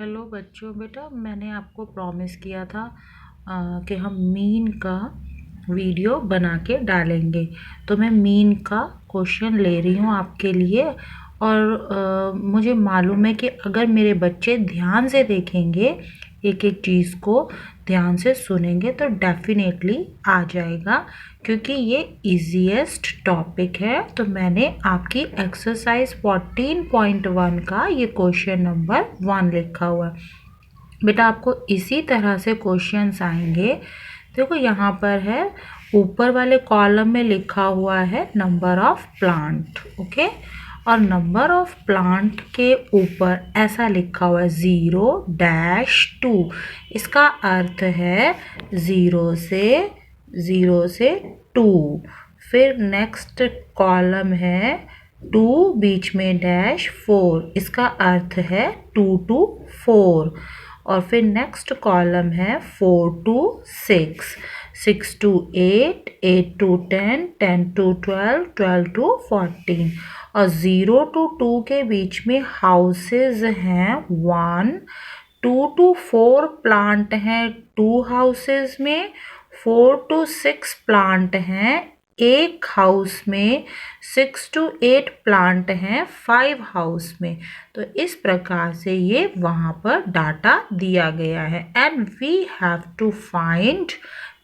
Hello बच्चों, बेटा मैंने आपको प्रॉमिस किया था कि हम मीन का वीडियो बना के डालेंगे। तो मैं मीन का क्वेश्चन ले रही हूँ आपके लिए। और मुझे मालूम है कि अगर मेरे बच्चे ध्यान से देखेंगे, एक एक चीज़ को ध्यान से सुनेंगे तो डेफिनेटली आ जाएगा, क्योंकि ये इजीएस्ट टॉपिक है। तो मैंने आपकी एक्सरसाइज 14.1 का ये क्वेश्चन नंबर 1 लिखा हुआ है। बेटा आपको इसी तरह से क्वेश्चंस आएंगे। देखो यहाँ पर है, ऊपर वाले कॉलम में लिखा हुआ है नंबर ऑफ प्लांट, ओके। और नंबर ऑफ प्लांट के ऊपर ऐसा लिखा हुआ है 0-2। इसका अर्थ है 0 से 2। फिर नेक्स्ट कॉलम है 2 बीच में डैश 4, इसका अर्थ है 2 to 4। और फिर नेक्स्ट कॉलम है 4 to 6, 6 to 8, 8 to 10, 10 to 12, 12 to 14। और 0 to 2 के बीच में हाउसेज हैं 1, 2 to 4 प्लांट हैं 2 हाउसेज में, 4 to 6 प्लांट हैं एक हाउस में, 6 to 8 प्लांट हैं 5 हाउस में। तो इस प्रकार से ये वहाँ पर डाटा दिया गया है। And we have to find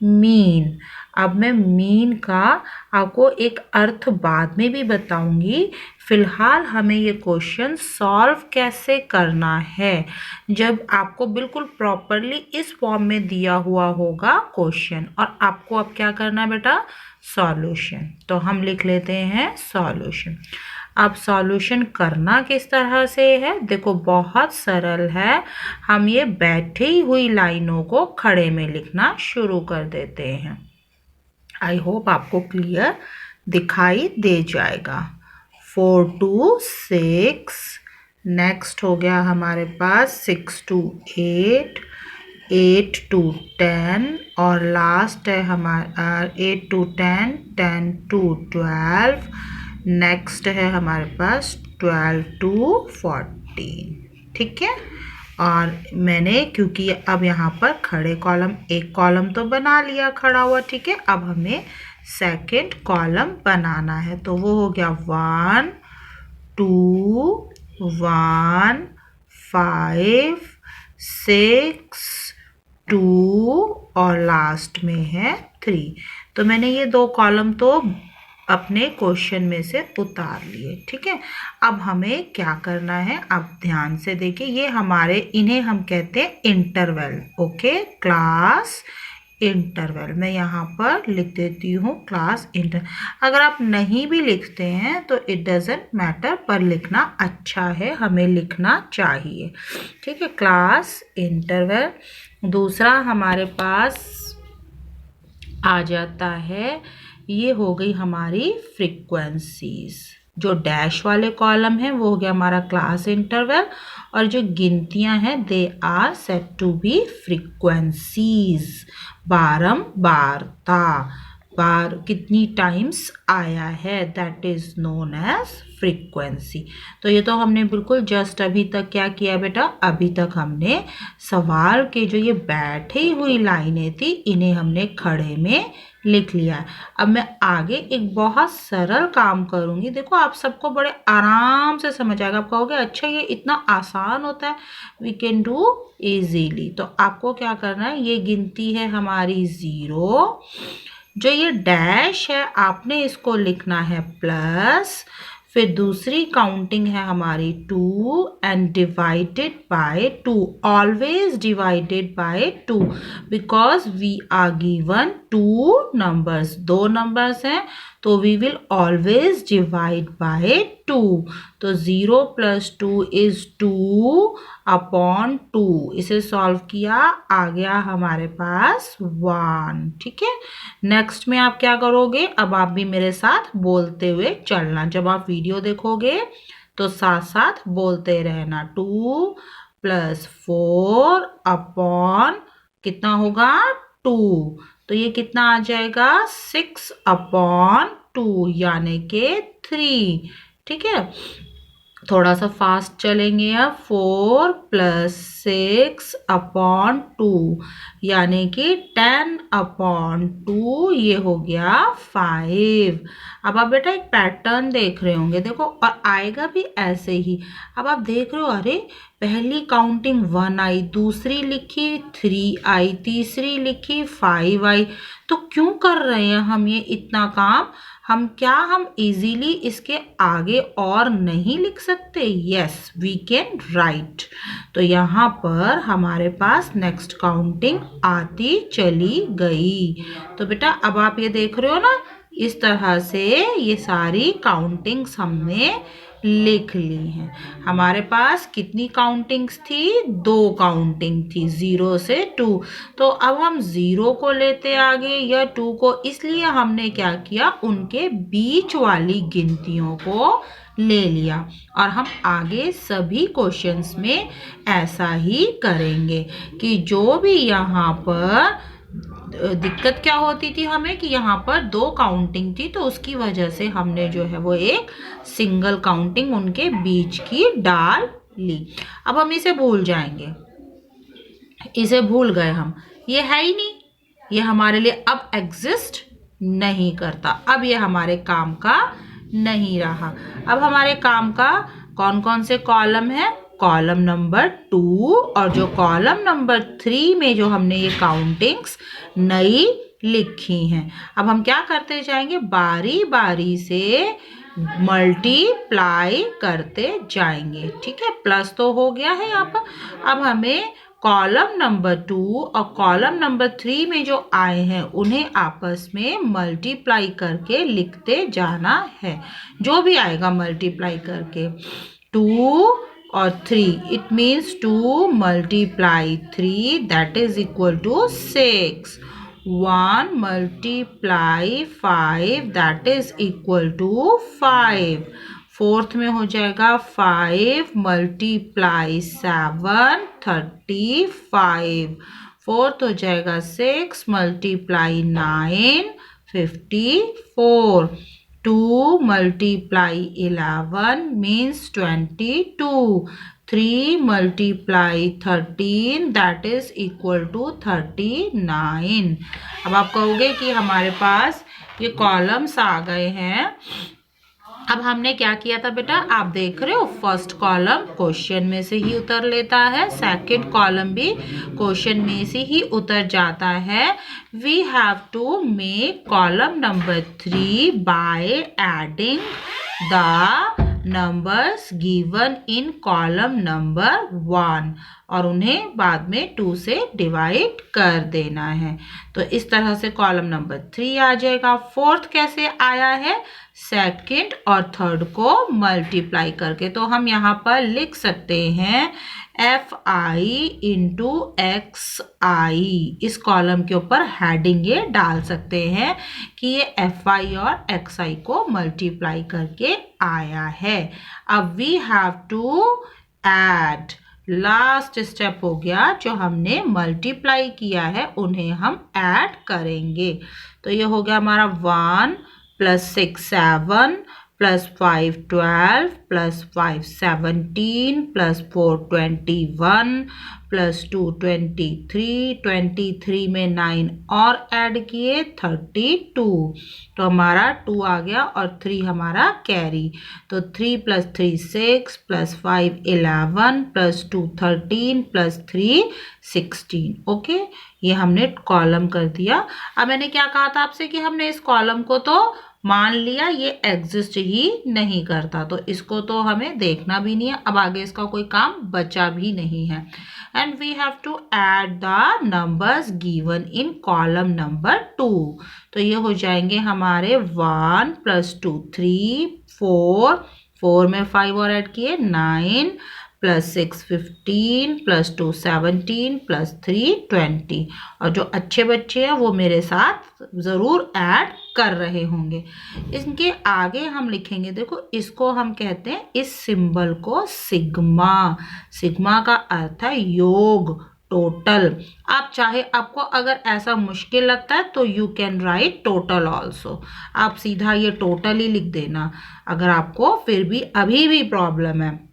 mean. अब मैं मीन का आपको एक अर्थ बाद में भी बताऊंगी। फिलहाल हमें ये क्वेश्चन सॉल्व कैसे करना है, जब आपको बिल्कुल प्रॉपरली इस फॉर्म में दिया हुआ होगा क्वेश्चन, और आपको अब क्या करना है बेटा, सॉल्यूशन। तो हम लिख लेते हैं सॉल्यूशन। अब सॉल्यूशन करना किस तरह से है, देखो बहुत सरल है। हम ये बैठी हुई लाइनों को खड़े में लिखना शुरू कर देते हैं। आई होप आपको क्लियर दिखाई दे जाएगा। 4 to 6, नेक्स्ट हो गया हमारे पास 6 to 8, 8 to 10, और लास्ट है हमारा 8 to 10, 10 to 12। नेक्स्ट है हमारे पास 12 to 14। ठीक है। और मैंने क्योंकि अब यहाँ पर खड़े कॉलम, एक कॉलम तो बना लिया खड़ा हुआ, ठीक है। अब हमें सेकंड कॉलम बनाना है। तो वो हो गया 1, 2, 1, 5, 6, 2, और लास्ट में है 3। तो मैंने ये दो कॉलम तो अपने क्वेश्चन में से उतार लिए, ठीक है। अब हमें क्या करना है, अब ध्यान से देखिए, ये हमारे, इन्हें हम कहते हैं इंटरवल, ओके। क्लास इंटरवल मैं यहाँ पर लिख देती हूँ क्लास इंटर। अगर आप नहीं भी लिखते हैं तो इट डजेंट मैटर, पर लिखना अच्छा है, हमें लिखना चाहिए, ठीक है। Class interval. दूसरा हमारे पास आ जाता है, ये हो गई हमारी फ्रीक्वेंसीज। जो डैश वाले कॉलम है वो हो गया हमारा क्लास इंटरवल, और जो गिनतियां हैं they are set to be frequencies. बारंबारता, बार कितनी टाइम्स आया है, that is known as frequency. तो ये तो हमने बिल्कुल जस्ट अभी तक क्या किया बेटा, अभी तक हमने सवाल के जो ये बैठी हुई लाइनें थी इन्हें हमने खड़े में लिख लिया। अब मैं आगे एक बहुत सरल काम करूंगी, देखो आप सबको बड़े आराम से समझ आएगा। आप कहोगे अच्छा ये इतना आसान होता है, वी कैन डू इजीली। तो आपको क्या करना है, ये गिनती है हमारी 0, जो ये डैश है आपने इसको लिखना है प्लस, फिर दूसरी काउंटिंग है हमारी 2 and divided by 2, always divided by 2, because we are given 2 numbers, 2 numbers हैं तो we will always divide by 2। तो 0 + 2 इज 2/2। इसे सॉल्व किया, आ गया हमारे पास 1, ठीक है। नेक्स्ट में आप क्या करोगे, अब आप भी मेरे साथ बोलते हुए चलना। जब आप वीडियो देखोगे तो साथ साथ बोलते रहना। 2 + 4/, कितना होगा 2। तो ये कितना आ जाएगा 6/2, यानी के 3, ठीक है। थोड़ा सा फास्ट चलेंगे अब। 4 + 6/2 यानी कि 10/2 ये हो गया 5। अब आप बेटा एक पैटर्न देख रहे होंगे, देखो, और आएगा भी ऐसे ही। अब आप देख रहे हो, अरे पहली काउंटिंग 1 आई, दूसरी लिखी 3 आई, तीसरी लिखी 5 आई। तो क्यों कर रहे हैं हम ये इतना काम? हम इजीली इसके आगे और नहीं लिख सकते? Yes, we can write. तो यहाँ पर हमारे पास नेक्स्ट काउंटिंग आती चली गई। तो बेटा अब आप ये देख रहे हो ना, इस तरह से ये सारी काउंटिंग्स हमने लिख ली हैं। हमारे पास कितनी काउंटिंग्स थी? 2 काउंटिंग थी, 0 से 2। तो अब हम 0 को लेते आगे या 2 को, इसलिए हमने क्या किया, उनके बीच वाली गिनतियों को ले लिया। और हम आगे सभी क्वेश्चंस में ऐसा ही करेंगे कि जो भी यहाँ पर दिक्कत क्या होती थी हमें कि यहाँ पर 2 काउंटिंग थी, तो उसकी वजह से हमने जो है वो एक सिंगल काउंटिंग उनके बीच की डाल ली। अब हम इसे भूल जाएंगे, इसे भूल गए हम, ये है ही नहीं, ये हमारे लिए अब एग्जिस्ट नहीं करता, अब ये हमारे काम का नहीं रहा। अब हमारे काम का कौन कौन से कॉलम है? कॉलम नंबर 2 और जो कॉलम नंबर 3 में जो हमने ये काउंटिंग्स नई लिखी हैं। अब हम क्या करते जाएंगे, बारी बारी से मल्टीप्लाई करते जाएंगे। ठीक है, प्लस तो हो गया है यहाँ पर। अब हमें कॉलम नंबर 2 और कॉलम नंबर 3 में जो आए हैं उन्हें आपस में मल्टीप्लाई करके लिखते जाना है। जो भी आएगा मल्टीप्लाई करके, 2 और 3, it means 2 multiply 3 that is equal to 6। 1 multiply 5 that is equal to 5। Fourth में हो जाएगा 5 मल्टीप्लाई 7 35। फोर्थ हो जाएगा 6 multiply 9 54। 2 multiply 11 means 22। 3 multiply 13 that is equal to 39। अब आप कहोगे कि हमारे पास ये कॉलम्स आ गए हैं। अब हमने क्या किया था बेटा, आप देख रहे हो, फर्स्ट कॉलम क्वेश्चन में से ही उतर लेता है, सेकंड कॉलम भी क्वेश्चन में से ही उतर जाता है। We have to make column number 3 by adding the numbers given in column number 1 और उन्हें बाद में 2 से डिवाइड कर देना है। तो इस तरह से कॉलम नंबर 3 आ जाएगा। फोर्थ कैसे आया है, सेकंड और थर्ड को मल्टीप्लाई करके। तो हम यहाँ पर लिख सकते हैं FI इंटू XI। इस कॉलम के ऊपर हेडिंग ये डाल सकते हैं कि ये FI और XI को मल्टीप्लाई करके आया है। अब we have to add, last step हो गया, जो हमने मल्टीप्लाई किया है उन्हें हम ऐड करेंगे। तो ये हो गया हमारा 1 + 6 7 + 5 12 + 5 17 + 4 21 + 2 23। 23 में 9 और ऐड किए 32। तो हमारा 2 आ गया और 3 हमारा कैरी। तो 3 + 3 6 + 5 11 + 2 13 + 3 16। ओके, ये हमने कॉलम कर दिया। अब मैंने क्या कहा था आपसे कि हमने इस कॉलम को तो मान लिया ये एग्जिस्ट ही नहीं करता, तो इसको तो हमें देखना भी नहीं है। अब आगे इसका कोई काम बचा भी नहीं है। And we have to add the numbers given in column number 2। तो ये हो जाएंगे हमारे 1 + 2 3 4 4 में 5 और ऐड किए 9 + 6 15 + 2 17 + 3 20। और जो अच्छे बच्चे हैं वो मेरे साथ ज़रूर ऐड कर रहे होंगे। इनके आगे हम लिखेंगे, देखो इसको हम कहते हैं, इस सिंबल को सिग्मा। सिग्मा का अर्थ है योग, टोटल। आप चाहे, आपको अगर ऐसा मुश्किल लगता है तो you can write total also. आप सीधा ये टोटल ही लिख देना अगर आपको फिर भी अभी भी प्रॉब्लम है।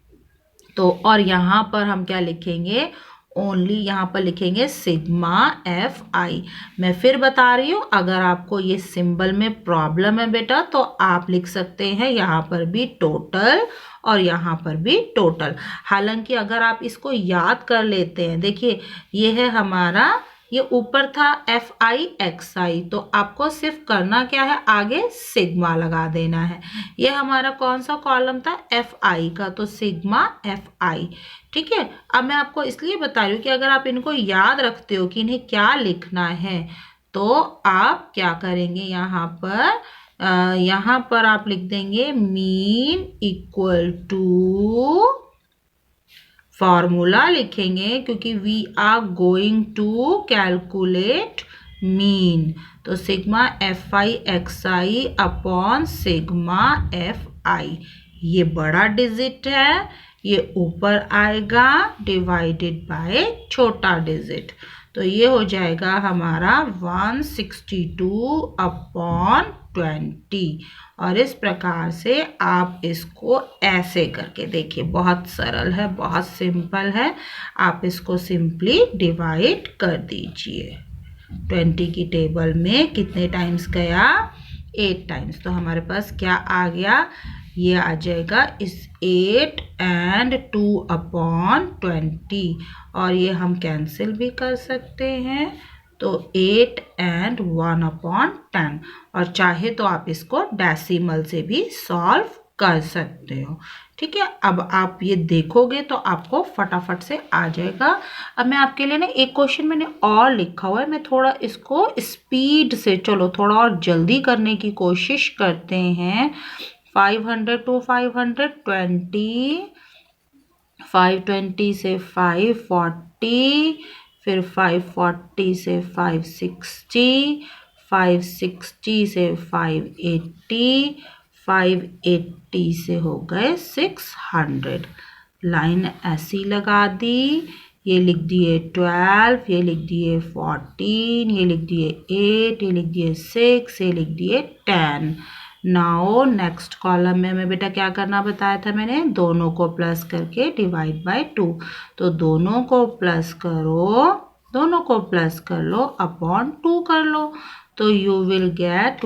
तो और यहाँ पर हम क्या लिखेंगे, ओनली यहाँ पर लिखेंगे सिग्मा एफ आई। मैं फिर बता रही हूँ, अगर आपको ये सिंबल में प्रॉब्लम है बेटा तो आप लिख सकते हैं यहाँ पर भी टोटल और यहाँ पर भी टोटल। हालांकि अगर आप इसको याद कर लेते हैं, देखिए ये है हमारा, ये ऊपर था एफ आई एक्स आई, तो आपको सिर्फ करना क्या है, आगे सिग्मा लगा देना है। ये हमारा कौन सा कॉलम था, एफ आई का, तो सिग्मा एफ आई। ठीक है, अब मैं आपको इसलिए बता रही हूँ कि अगर आप इनको याद रखते हो कि इन्हें क्या लिखना है, तो आप क्या करेंगे, यहाँ पर आप लिख देंगे मीन इक्वल टू, फॉर्मूला लिखेंगे क्योंकि we are going to calculate mean, तो sigma f i x i upon sigma f i. ये बड़ा डिजिट है, ये ऊपर आएगा डिवाइडेड बाय छोटा डिजिट, तो ये हो जाएगा हमारा 162 अपॉन 20। और इस प्रकार से आप इसको ऐसे करके देखिए, बहुत सरल है, बहुत सिंपल है, आप इसको सिंपली डिवाइड कर दीजिए। 20 की टेबल में कितने टाइम्स गया, 8 टाइम्स, तो हमारे पास क्या आ गया, ये आ जाएगा इस 8 and 2 अपॉन 20, और ये हम कैंसिल भी कर सकते हैं, तो 8 and 1 अपॉन 10, और चाहे तो आप इसको डेसिमल से भी सॉल्व कर सकते हो। ठीक है, अब आप ये देखोगे तो आपको फटाफट से आ जाएगा। अब मैं आपके लिए ना एक क्वेश्चन मैंने और लिखा हुआ है, मैं थोड़ा इसको स्पीड से, चलो थोड़ा और जल्दी करने की कोशिश करते हैं। 500 to 520, 520 से 540, फिर 540 से 560, 560 से 580, 580 से हो गए 600। लाइन ऐसी लगा दी, ये लिख दिए 12, ये लिख दिए 14, ये लिख दिए 8, ये लिख दिए 6, ये लिख दिए 10। नाउ नेक्स्ट कॉलम में हमें बेटा क्या करना बताया था मैंने, दोनों को प्लस करके डिवाइड बाय 2, तो दोनों को प्लस करो, दोनों को प्लस कर लो, अपॉन 2 कर लो, तो यू विल गेट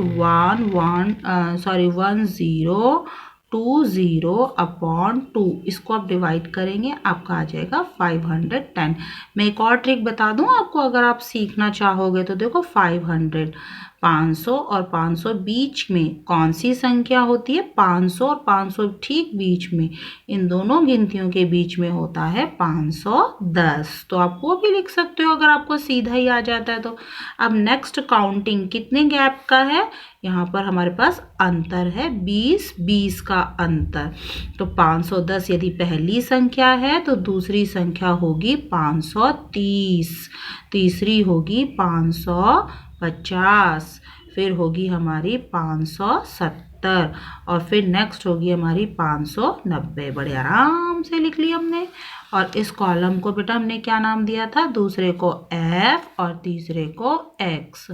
1020 अपॉन 2, इसको आप डिवाइड करेंगे, आपका आ जाएगा 510। मैं एक और ट्रिक बता दूं आपको, अगर आप सीखना चाहोगे तो देखो 500, 500 और 500 बीच में कौन सी संख्या होती है, 500 और 500 ठीक बीच में, इन दोनों गिनतियों के बीच में होता है 510, तो आप वो भी लिख सकते हो अगर आपको सीधा ही आ जाता है तो। अब नेक्स्ट काउंटिंग कितने गैप का है, यहाँ पर हमारे पास अंतर है 20 का अंतर, तो 510 यदि पहली संख्या है तो दूसरी संख्या होगी 530, तीसरी होगी 550, फिर होगी हमारी 570, और फिर नेक्स्ट होगी हमारी 590। बड़े आराम से लिख लिया हमने। और इस कॉलम को बेटा हमने क्या नाम दिया था, दूसरे को F और तीसरे को X,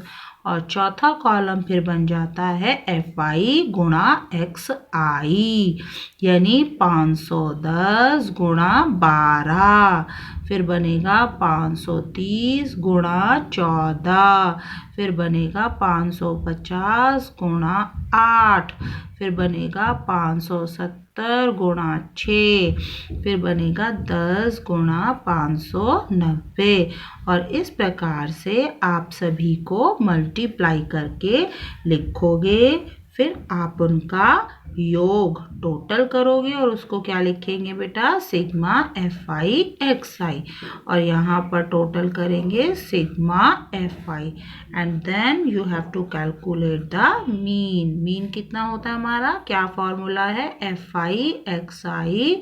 और चौथा कॉलम फिर बन जाता है FI गुणा XI, यानी 510 गुणा 12, फिर बनेगा 530 गुणा 14, फिर बनेगा 550 गुणा 8, फिर बनेगा 570 गुणा 6, फिर बनेगा 10 गुणा 590, और इस प्रकार से आप सभी को मल्टीप्लाई करके लिखोगे, फिर आप उनका योग टोटल करोगे और उसको क्या लिखेंगे बेटा, सिग्मा FI XI, और यहाँ पर टोटल करेंगे sigma FI, and then you have to calculate the mean. Mean कितना होता है हमारा, क्या फॉर्मूला है, FI XI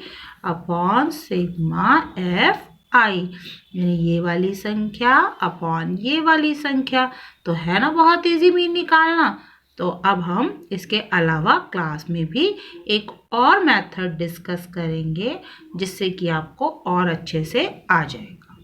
upon sigma FI, यानी ये वाली संख्या अपॉन ये वाली संख्या, तो है ना बहुत इजी मीन निकालना। तो अब हम इसके अलावा क्लास में भी एक और मेथड डिस्कस करेंगे जिससे कि आपको और अच्छे से आ जाएगा।